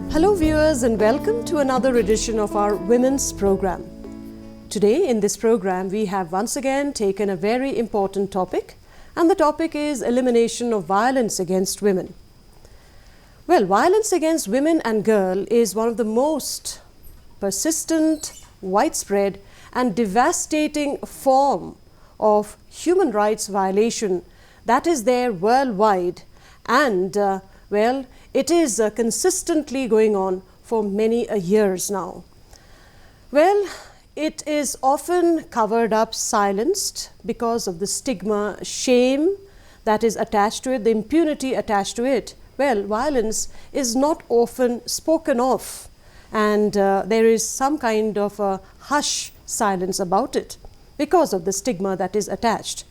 Hello viewers, and welcome to another edition of our Women's Program. Today in this program we have once again taken a very important topic, and the topic is elimination of violence against women. Well, violence against women and girls is one of the most persistent, widespread and devastating form of human rights violation that is there worldwide, and it is consistently going on for many years now. Well, it is often covered up, silenced because of the stigma, shame that is attached to it, the impunity attached to it. Well, violence is not often spoken of, and there is some kind of a hush silence about it because of the stigma that is attached.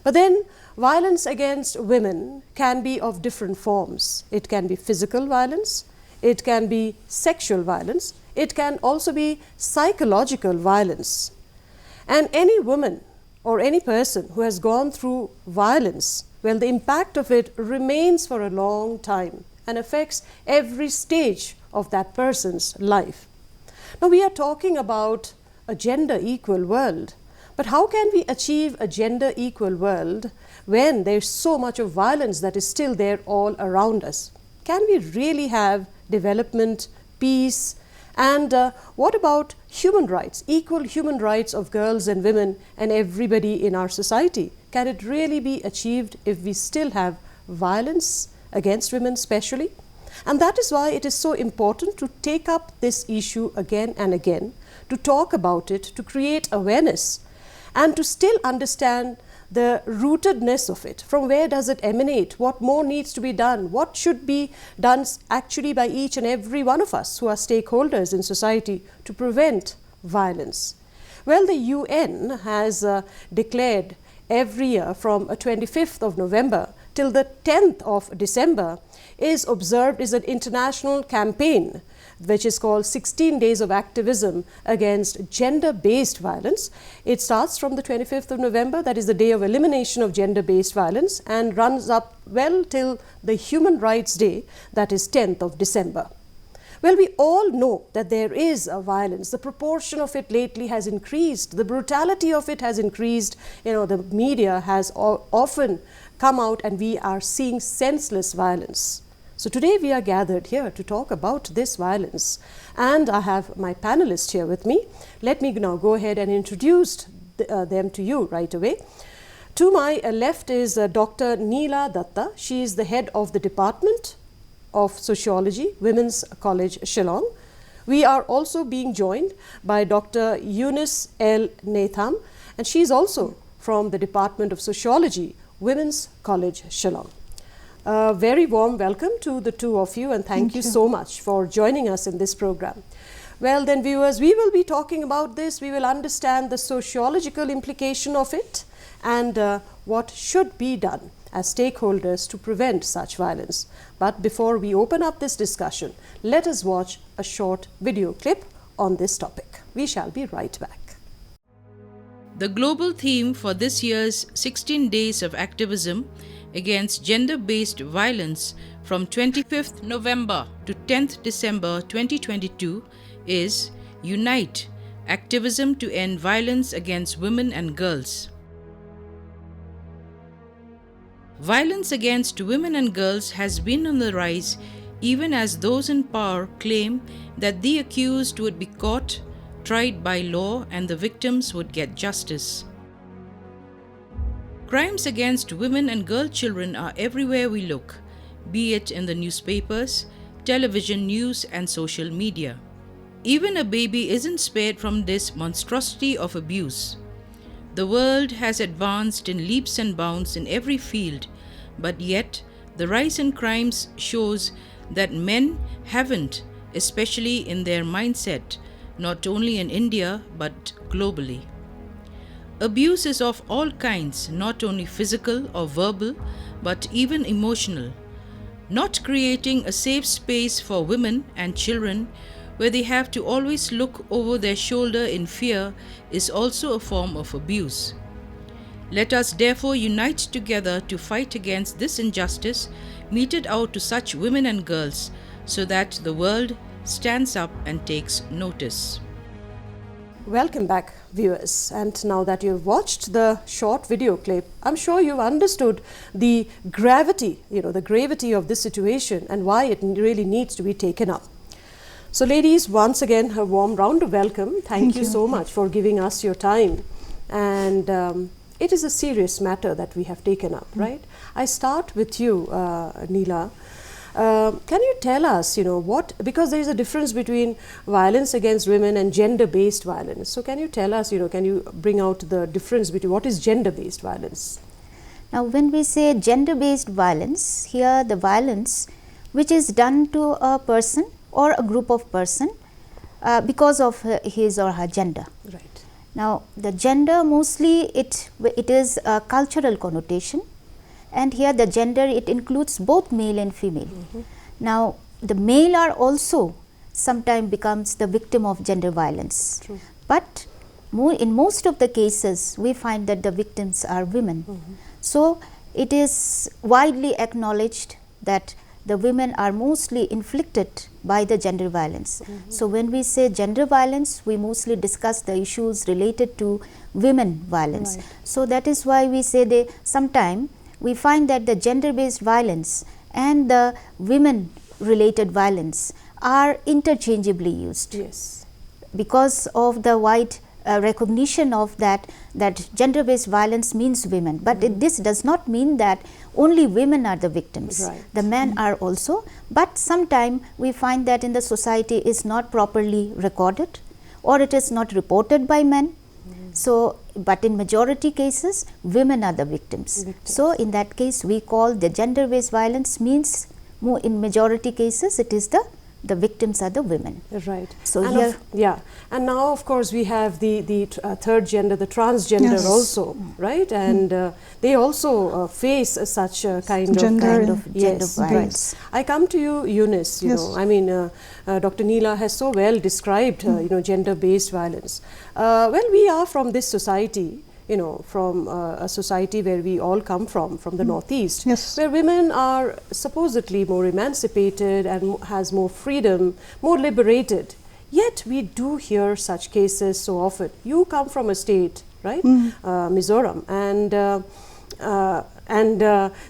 But then violence against women can be of different forms. It can be physical violence, it can be sexual violence, it can also be psychological violence. And any woman or any person who has gone through violence, well, the impact of it remains for a long time and affects every stage of that person's life. Now, we are talking about a gender equal world. But how can we achieve a gender equal world when there's so much of violence that is still there all around us? Can we really have development, peace, and what about human rights, equal human rights of girls and women and everybody in our society? Can it really be achieved if we still have violence against women especially? And that is why it is so important to take up this issue again and again, to talk about it, to create awareness, and to still understand the rootedness of it. From where does it emanate? What more needs to be done? What should be done actually by each and every one of us who are stakeholders in society to prevent violence? Well, the UN has declared every year from 25th of November till the 10th of December is observed as an international campaign which is called 16 Days of Activism against gender-based violence. It starts from the 25th of November, that is the day of elimination of gender-based violence, and runs up well till the Human Rights Day, that is 10th of December. Well, we all know that there is a violence. The proportion of it lately has increased. The brutality of it has increased. The media has often come out, and we are seeing senseless violence. So today we are gathered here to talk about this violence, and I have my panelists here with me. Let me now go ahead and introduce them to you right away. To my left is Dr. Neela Datta. She is the head of the Department of Sociology, Women's College, Shillong. We are also being joined by Dr. Eunice L. Natham, and she is also from the Department of Sociology, Women's College, Shillong. A very warm welcome to the two of you, and thank you so much for joining us in this program. Well then, viewers, we will be talking about this. We will understand the sociological implication of it and what should be done as stakeholders to prevent such violence. But before we open up this discussion, let us watch a short video clip on this topic. We shall be right back. The global theme for this year's 16 Days of Activism against gender-based violence from 25th November to 10th December 2022 is Unite, Activism to End Violence Against Women and Girls. Violence against women and girls has been on the rise even as those in power claim that the accused would be caught, tried by law, and the victims would get justice. Crimes against women and girl children are everywhere we look, be it in the newspapers, television news, and social media. Even a baby isn't spared from this monstrosity of abuse. The world has advanced in leaps and bounds in every field, but yet the rise in crimes shows that men haven't, especially in their mindset, not only in India but globally. Abuse is of all kinds, not only physical or verbal, but even emotional. Not creating a safe space for women and children where they have to always look over their shoulder in fear is also a form of abuse. Let us therefore unite together to fight against this injustice meted out to such women and girls so that the world stands up and takes notice. Welcome back, viewers. And now that you've watched the short video clip, I'm sure you've understood the gravity, the gravity of this situation and why it really needs to be taken up. So ladies, once again, a warm round of welcome. Thank you so much for giving us your time. And it is a serious matter that we have taken up, right? I start with you, Neela. Can you tell us, because there is a difference between violence against women and gender-based violence. So can you tell us, can you bring out the difference between what is gender-based violence? Now, when we say gender-based violence, here the violence which is done to a person or a group of person because of his or her gender. Right. Now, the gender mostly it is a cultural connotation. And here the gender, it includes both male and female. Now, the male are also sometimes becomes the victim of gender violence. True. But in most of the cases, we find that the victims are women. So, it is widely acknowledged that the women are mostly inflicted by the gender violence. So, when we say gender violence, we mostly discuss the issues related to women violence. Right. So, that is why we say sometimes we find that the gender-based violence and the women-related violence are interchangeably used. Yes. Because of the wide recognition of that gender-based violence means women. But this does not mean that only women are the victims. Right. The men are also. But sometimes we find that in the society is not properly recorded or it is not reported by men. So, but in majority cases, women are the victims. So, in that case, we call the gender-based violence means in majority cases, it is the victims are the women. Right. So, and here, and now of course we have the third gender, the transgender also, right? And they also face such a kind of gender yes, violence. Right. I come to you, Eunice. I mean, Dr. Neela has so well described, gender-based violence. Well, we are from this society. From a society where we all come from the Northeast, where women are supposedly more emancipated and has more freedom, more liberated. Yet we do hear such cases so often. You come from a state, right, Mizoram, and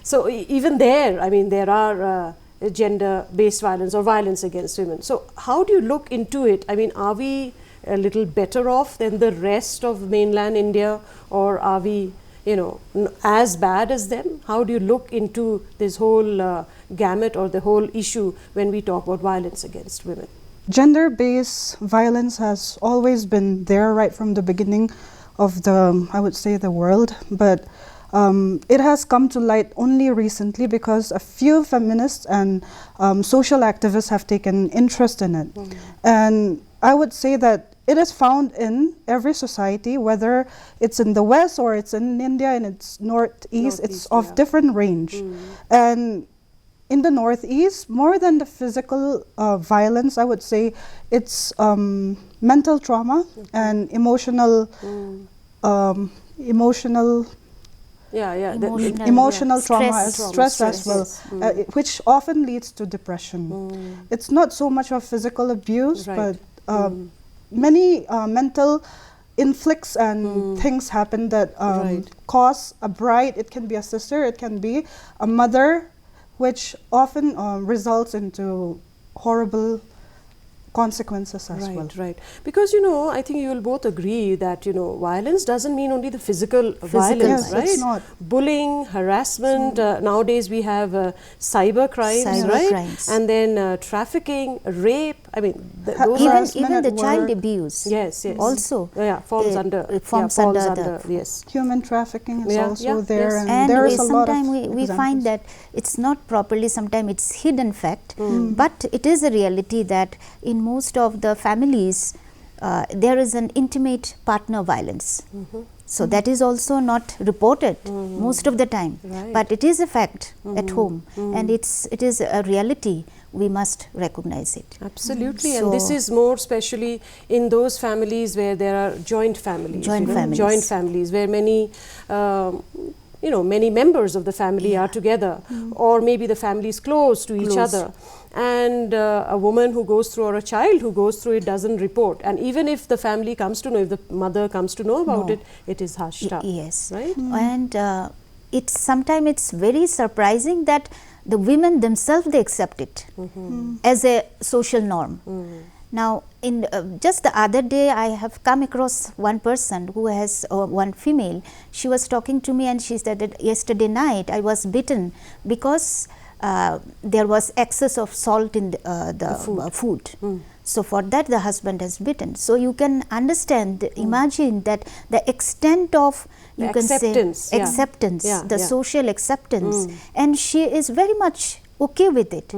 so even there, I mean, there are gender-based violence or violence against women. So how do you look into it? I mean, are we a little better off than the rest of mainland India, or are we, as bad as them? How do you look into this whole gamut or the whole issue when we talk about violence against women? Gender-based violence has always been there right from the beginning of I would say, the world, but it has come to light only recently because a few feminists and social activists have taken interest in it. And I would say that it is found in every society, whether it's in the West or it's in India and it's Northeast, it's of different range. And in the Northeast, more than the physical violence, I would say it's mental trauma and emotional emotional trauma, stress as well, which often leads to depression. It's not so much of physical abuse, but many mental inflicts and things happen that cause a bride. It can be a sister, it can be a mother, which often results into horrible consequences as well. Right. Because, I think you will both agree that, violence doesn't mean only the physical violence, right? It's not. Bullying, harassment, nowadays we have cyber crimes, right? And then trafficking, rape, I mean, even the child abuse. Yes. Also. Falls under. Yes. Human trafficking is also there. Yes. And there is a lot of sometimes we find that it's not properly, sometimes it's hidden fact, but it is a reality that in most of the families, there is an intimate partner violence. So that is also not reported most of the time, but it is a fact at home, and it is a reality. We must recognize it. Absolutely, and this is more especially in those families where there are joint families. Joint families where many many members of the family are together, or maybe the family is close to each other, and a woman who goes through or a child who goes through it doesn't report, and even if the family comes to know, if the mother comes to know about it, it is hushed up. Yes, right? And sometimes it's very surprising that the women themselves, they accept it as a social norm. Now, in just the other day, I have come across one person who has one female. She was talking to me, and she said that yesterday night I was bitten because there was excess of salt in the food. So for that, the husband has bitten. So you can understand, imagine that the extent of acceptance, the social acceptance, and she is very much okay with it.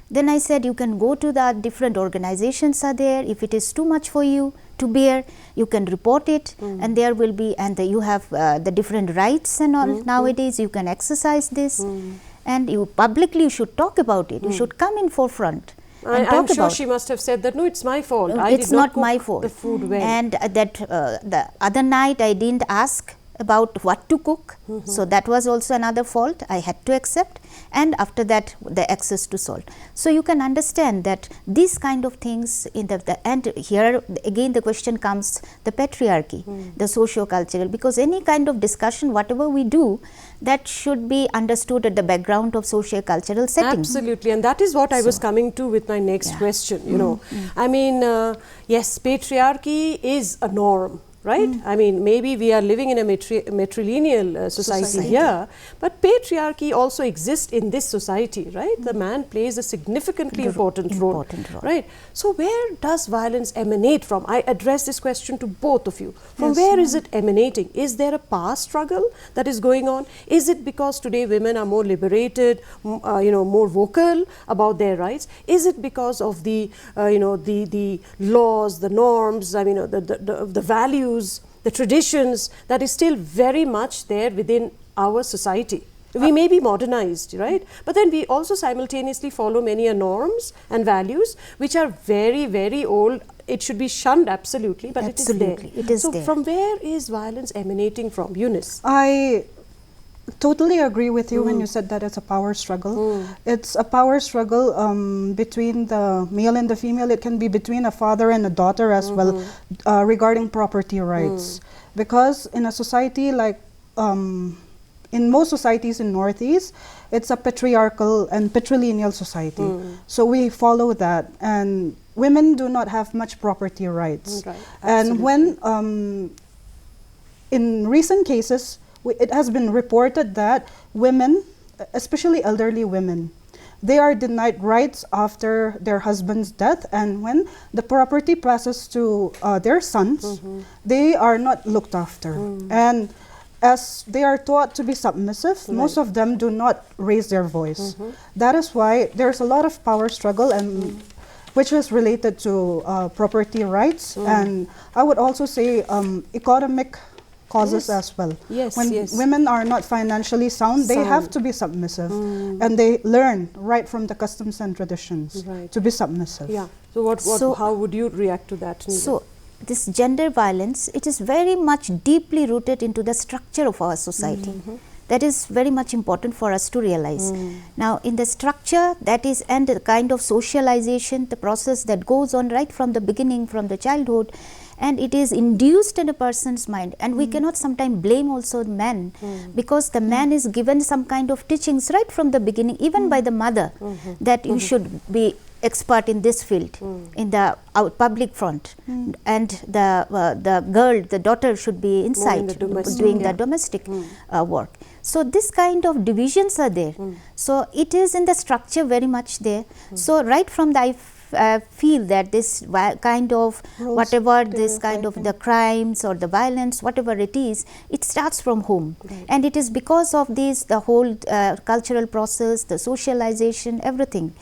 Then I said, you can go to the different organizations are there. If it is too much for you to bear, you can report it, and there will be, and you have the different rights and all. Nowadays, you can exercise this, and you publicly should talk about it. You should come in forefront. I'm sure she must have said that, no, it's my fault. It's not my fault. The food well. And that the other night I didn't ask about what to cook. So that was also another fault I had to accept. And after that, the access to salt. So you can understand that these kind of things in and here again the question comes, the patriarchy, the socio-cultural, because any kind of discussion, whatever we do, that should be understood at the background of socio-cultural setting. Absolutely, and that is what I was coming to with my next question, I mean, yes, patriarchy is a norm. Right? I mean, maybe we are living in a matrilineal society here, but patriarchy also exists in this society, right? The man plays a significantly important role, right? So where does violence emanate from? I address this question to both of you. From where is it emanating? Is there a power struggle that is going on? Is it because today women are more liberated, more vocal about their rights? Is it because of the, the laws, the norms, I mean, the values, the traditions that is still very much there within our society? We may be modernized, right? But then we also simultaneously follow many norms and values which are very, very old. It should be shunned, absolutely, but it is there. It is so there. From where is violence emanating from? Eunice? I totally agree with you when you said that it's a power struggle. It's a power struggle between the male and the female. It can be between a father and a daughter as well, regarding property rights. Because in a society like, in most societies in Northeast, it's a patriarchal and patrilineal society. So we follow that, and women do not have much property rights. And when, in recent cases, it has been reported that women, especially elderly women, they are denied rights after their husband's death, and when the property passes to their sons, they are not looked after. And as they are taught to be submissive, most of them do not raise their voice. That is why there's a lot of power struggle, and which is related to property rights, and I would also say economic causes as well. When women are not financially sound, they have to be submissive, and they learn right from the customs and traditions to be submissive. So how would you react to that, Neela? So this gender violence, it is very much deeply rooted into the structure of our society. That is very much important for us to realize. Now, in the structure, that is, and the kind of socialization, the process that goes on right from the beginning, from the childhood, and it is induced in a person's mind, and we cannot sometimes blame also men, because the man is given some kind of teachings right from the beginning, even by the mother, that you should be expert in this field, in the public front, and the girl, the daughter, should be inside doing the domestic work. So this kind of divisions are there. So it is in the structure very much there. So right from the, feel that this kind of Roles, whatever this kind of stereotyping. the crimes or the violence, whatever it is, it starts from home. Right. And it is because of this, the whole cultural process, the socialization, everything.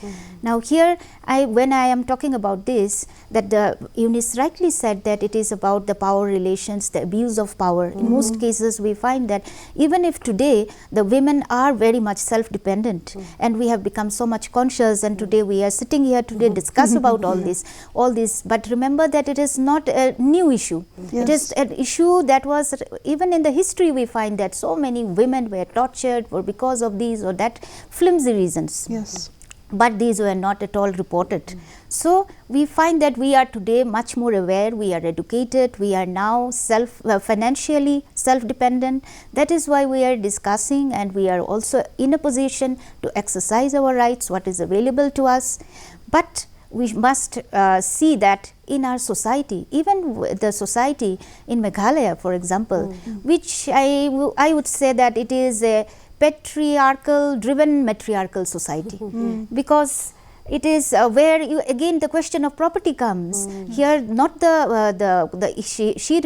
Now here, when I am talking about this, that Eunice rightly said that it is about the power relations, the abuse of power. In most cases, we find that even if today the women are very much self-dependent, and we have become so much conscious, and today we are sitting here today discuss about all this, but remember that it is not a new issue. It is an issue that was, even in the history we find that so many women were tortured for because of these or that flimsy reasons. Yes. But these were not at all reported. So we find that we are today much more aware, we are educated, we are now financially self-dependent. That is why we are discussing, and we are also in a position to exercise our rights, what is available to us. But we must see that in our society, even the society in Meghalaya, for example, which I would say that it is a patriarchal driven matriarchal society, because it is where again the question of property comes. Here not she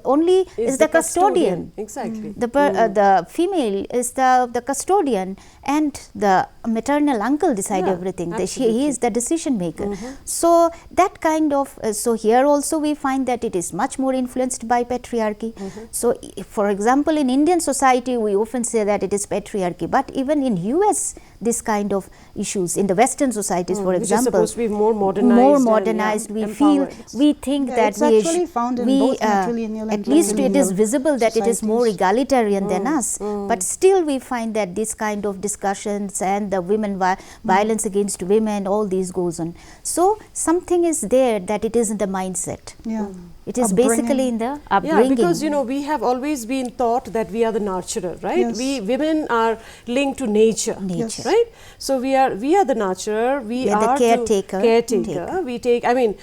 only is the custodian. Exactly. The female is the custodian, and the maternal uncle decide everything. He is the decision maker. So that kind of so here also we find that it is much more influenced by patriarchy. So for example, in Indian society we often say that it is patriarchy, but even in US this kind of issues, in the Western societies, for Which example, is supposed to be more modernized. we empowered. feel, we think that it's actually found in both matrilineal and at least it is patrilineal visible that it is more societies. egalitarian than us, but still we find that this kind of discussions and the women violence against women, all these goes on. So something is there that it is in the mindset. Yeah. It is Upbringing. basically in the upbringing. Yeah, because we have always been taught that we are the nurturer, right? Yes. We women are linked to nature, Nature. right? So we are the nurturer. We are the are caretaker. Caretaker. We take. I mean,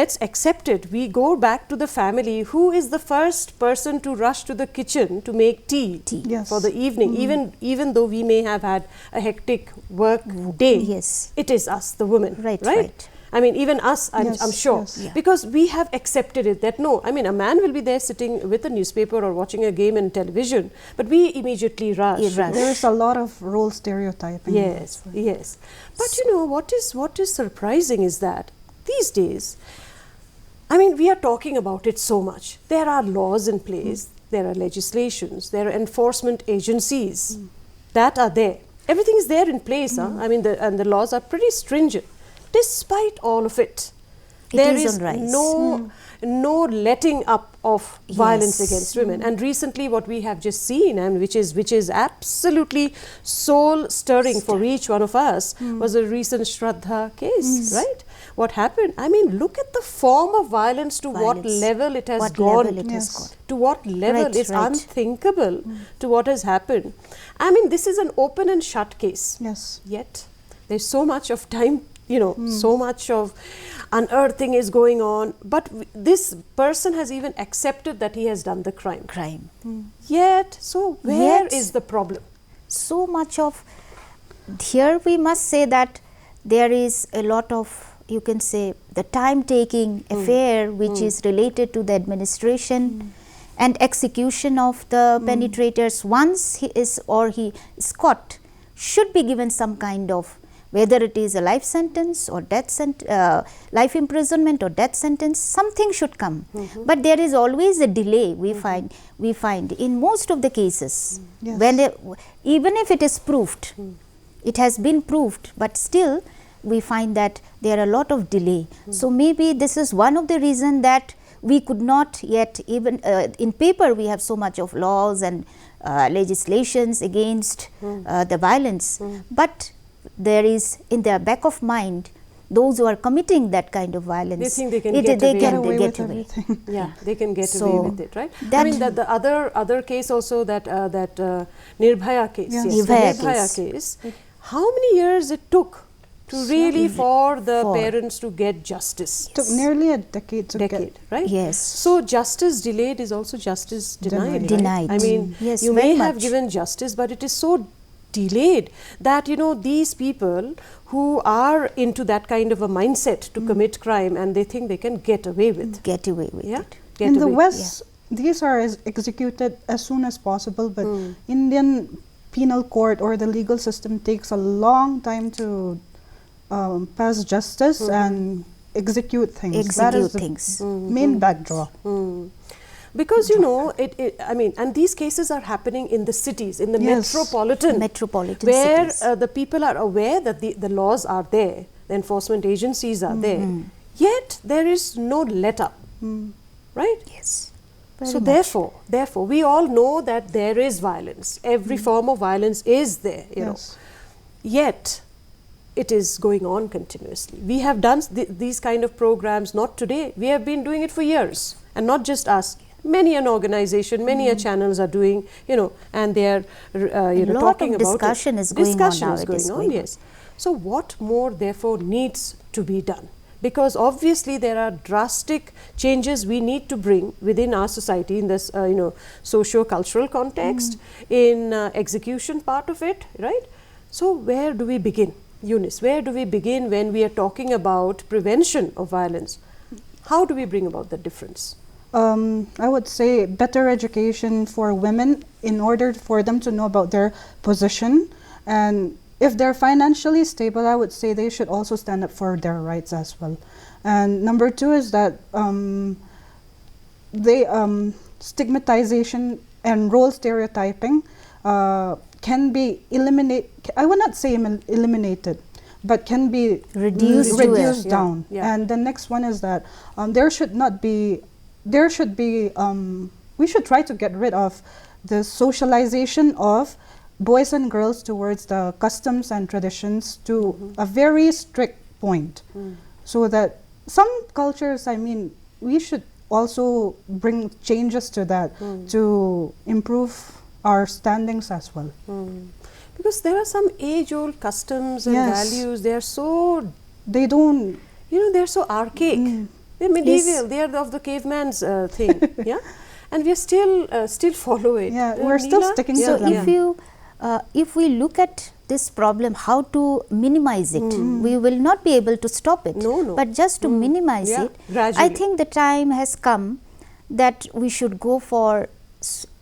let's accept it. We go back to the family. Who is the first person to rush to the kitchen to make tea Yes. for the evening? Even though we may have had a hectic work day, Yes. it is us, the women, Right. I mean, even us, Yes, I'm sure, yes. Yeah. because we have accepted it that no, I mean, a man will be there sitting with a newspaper or watching a game in television, but we immediately rush. You rush. There is a lot of role stereotyping. Yes, yes. But what is surprising is that these days, I mean, we are talking about it so much. There are laws in place, there are legislations, there are enforcement agencies that are there. Everything is there in place. I mean, the laws are pretty stringent. Despite all of it, there is is on rise. no letting up of violence Yes. against women. And recently, what we have just seen, and which is absolutely soul stirring for each one of us, was a recent Shraddha case, right? What happened? I mean, look at the form of violence to what Violence. level it has What gone. level it has Yes. gone. To what level Right, is right. unthinkable to what has happened. I mean, this is an open and shut case. Yes. Yet there's so much of time, so much of unearthing is going on, but this person has even accepted that he has done the crime. Yet, so where Yet- is the problem? So much of, here we must say that there is a lot of, you can say, the time taking affair which is related to the administration and execution of the penetrators. Once he is caught, should be given some kind of, whether it is a life sentence or life imprisonment or death sentence, something should come. But there is always a delay. We find in most of the cases, Yes. when even if it is proved, it has been proved, but still we find that there are a lot of delay. So maybe this is one of the reasons that we could not yet, even in paper we have so much of laws and legislations against the violence, but there is in the back of mind those who are committing that kind of violence. They think they can get away. Get away with everything. Yeah, they can get So away with it, right? I that- mean, the other case also, that Nirbhaya case. Yes. Yes, the Nirbhaya case. How many years it took to really for the For- parents to get justice? Took nearly a decade to Decade, get. right? Yes. So justice delayed is also justice denied. Denied. right? Denied. I mean, Yes, you very may have much. given justice, but it is so delayed, that these people who are into that kind of a mindset to commit crime, and they think they can get away with it. Get in the West, these are executed as soon as possible, but Indian penal court or the legal system takes a long time to pass justice and execute things. That is the main backdrop. Because and these cases are happening in the cities, in the metropolitan where cities. The people are aware that the laws are there, the enforcement agencies are there, yet there is no let up, right? Yes. So therefore, we all know that there is violence. Every form of violence is there, you know. Yet, it is going on continuously. We have done these kind of programs not today. We have been doing it for years, and not just us. Many an organization, many a channels are doing, and they are, talking about it. Discussion is going on. Yes. So what more, therefore, needs to be done? Because obviously there are drastic changes we need to bring within our society in this, socio-cultural context, in execution part of it, right? So where do we begin, Eunice? Where do we begin when we are talking about prevention of violence? How do we bring about the difference? I would say better education for women in order for them to know about their position, and if they're financially stable, I would say they should also stand up for their rights as well. And number two is that stigmatization and role stereotyping can be eliminated. I would not say eliminated, but can be reduced down. And the next one is that we should try to get rid of the socialization of boys and girls towards the customs and traditions to a very strict point. So that some cultures, we should also bring changes to that to improve our standings as well. Because there are some age-old customs and values, they're so archaic. They're medieval, they are of the caveman's thing, and we are still follow it. We're still sticking to them. If we look at this problem, how to minimize it, we will not be able to stop it. But just to minimize it, gradually. I think the time has come that we should go for,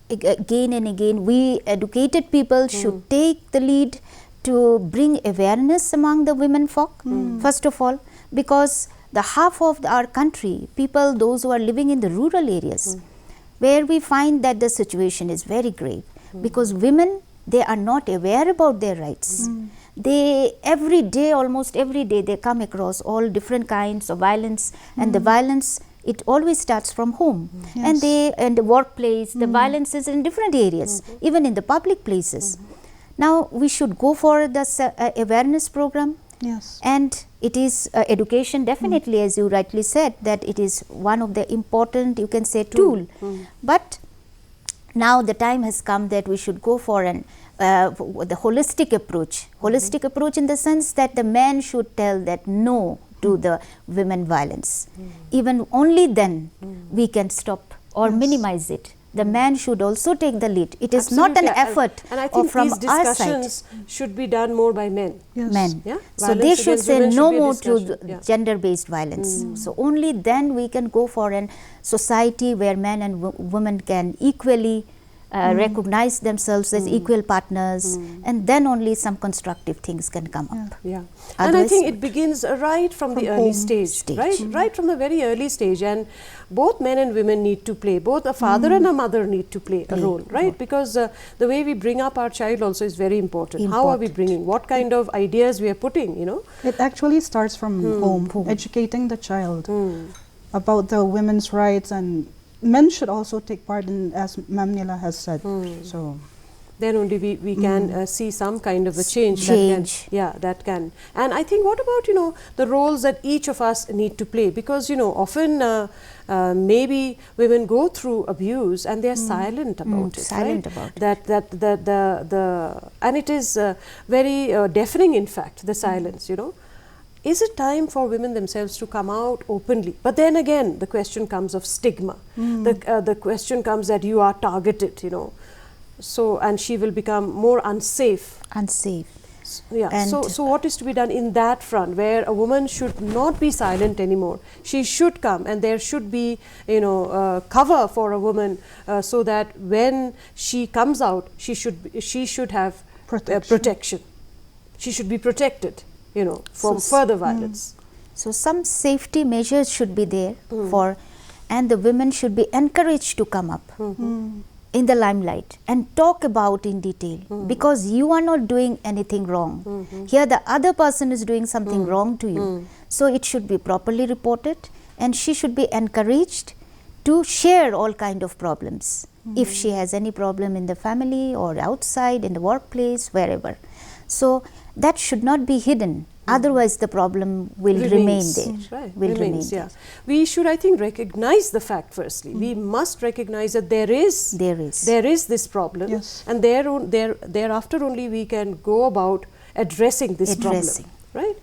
again and again, we educated people should take the lead to bring awareness among the women folk, first of all, because the half of our country, people, those who are living in the rural areas, where we find that the situation is very grave, because women, they are not aware about their rights. They almost every day, they come across all different kinds of violence, and the violence, it always starts from home. And the workplace, the violence is in different areas, even in the public places. Now, we should go for this awareness program. And it is education, definitely, as you rightly said, that it is one of the important, you can say, tool. But now the time has come that we should go for the holistic approach. Holistic approach in the sense that the man should tell that no to the women violence. Even only then we can stop or minimize it. The man should also take the lead. It is not an effort and I think from these discussions should be done more by men. Men. Yeah? So they should say no more to gender-based violence. So only then we can go for a society where men and women can equally recognize themselves as equal partners, and then only some constructive things can come up. And I think it begins right from the early stage. Right from the very early stage, and both men and women need to play, both a father and a mother need to play a role, right? Because the way we bring up our child also is very important. How are we bringing, what kind of ideas we are putting, It actually starts from home, educating the child about the women's rights, and men should also take part in, as Ma'am Nila has said. So then only we can see some kind of a change. That can. And I think, what about the roles that each of us need to play? Because often maybe women go through abuse and they are silent about it. And it is very deafening, in fact, the silence. Is it time for women themselves to come out openly? But then again, the question comes of stigma. The question comes that you are targeted, So, and she will become more unsafe. Unsafe. Yeah. And So what is to be done in that front, where a woman should not be silent anymore? She should come, and there should be, cover for a woman, so that when she comes out, she should have protection. She should be protected, from further violence. So some safety measures should be there for, and the women should be encouraged to come up in the limelight and talk about in detail, because you are not doing anything wrong. Here the other person is doing something wrong to you. So it should be properly reported, and she should be encouraged to share all kind of problems. If she has any problem in the family or outside, in the workplace, wherever. So that should not be hidden. Otherwise, the problem will remain there. Right. Yeah. We should, I think, recognize the fact firstly. We must recognize that there is this problem, and thereafter only we can go about addressing this problem. Right?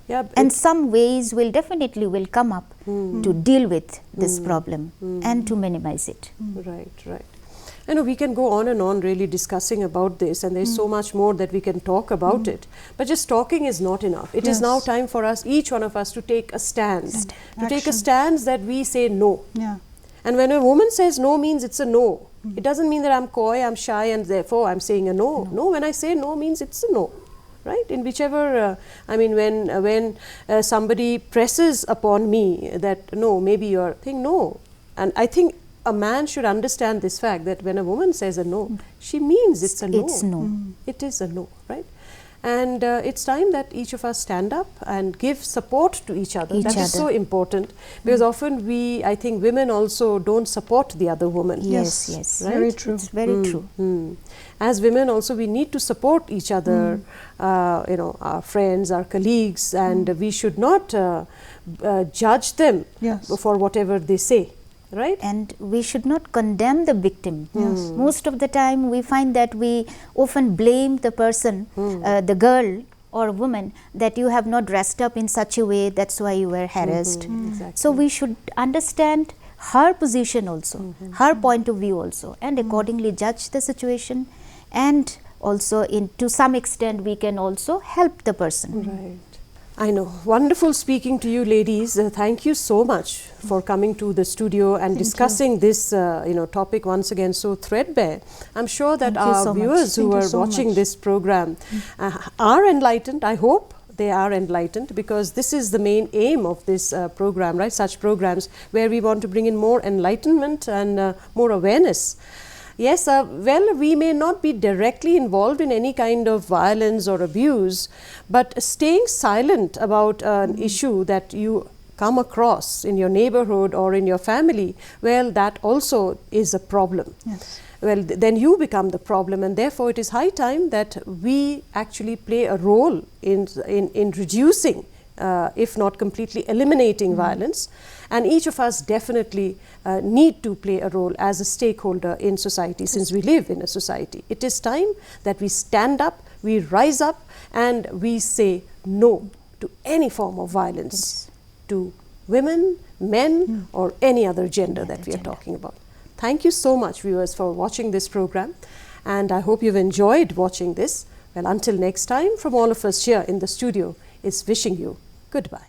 Yeah. And some ways will definitely come up to deal with this problem and to minimize it. Right. We can go on and on really discussing about this, and there's so much more that we can talk about it. But just talking is not enough. It is now time for us, each one of us, to take a stand. To take a stand that we say no. Yeah. And when a woman says no, means it's a no. It doesn't mean that I'm coy, I'm shy, and therefore I'm saying a no. No, when I say no, means it's a no. Right? In whichever, when somebody presses upon me that no, maybe you're saying no. And I think a man should understand this fact, that when a woman says a no, she means it's a no. It's no. It is a no, right? And it's time that each of us stand up and give support to each other. That is so important, because often I think women also don't support the other woman. Yes. Right? Very true. It's very true. As women also, we need to support each other, our friends, our colleagues, and we should not judge them for whatever they say. Right? And we should not condemn the victim. Most of the time we find that we often blame the person, the girl or woman, that you have not dressed up in such a way, that's why you were harassed. Exactly. So we should understand her position also, her point of view also, and accordingly judge the situation, and also to some extent we can also help the person. Right. I know. Wonderful speaking to you, ladies. Thank you so much for coming to the studio and discussing this topic once again so threadbare. I'm sure that our viewers who are watching this program are enlightened. I hope they are enlightened, because this is the main aim of this program, right? Such programs where we want to bring in more enlightenment and more awareness. Yes, we may not be directly involved in any kind of violence or abuse, but staying silent about an issue that you come across in your neighborhood or in your family, well, that also is a problem. Yes. Well, then you become the problem, and therefore it is high time that we actually play a role in reducing, if not completely eliminating violence. And each of us definitely need to play a role as a stakeholder in society, since we live in a society. It is time that we stand up, we rise up, and we say no to any form of violence to women, men, or any other gender that we are talking about. Thank you so much, viewers, for watching this program, and I hope you've enjoyed watching this. Well, until next time, from all of us here in the studio, is wishing you goodbye.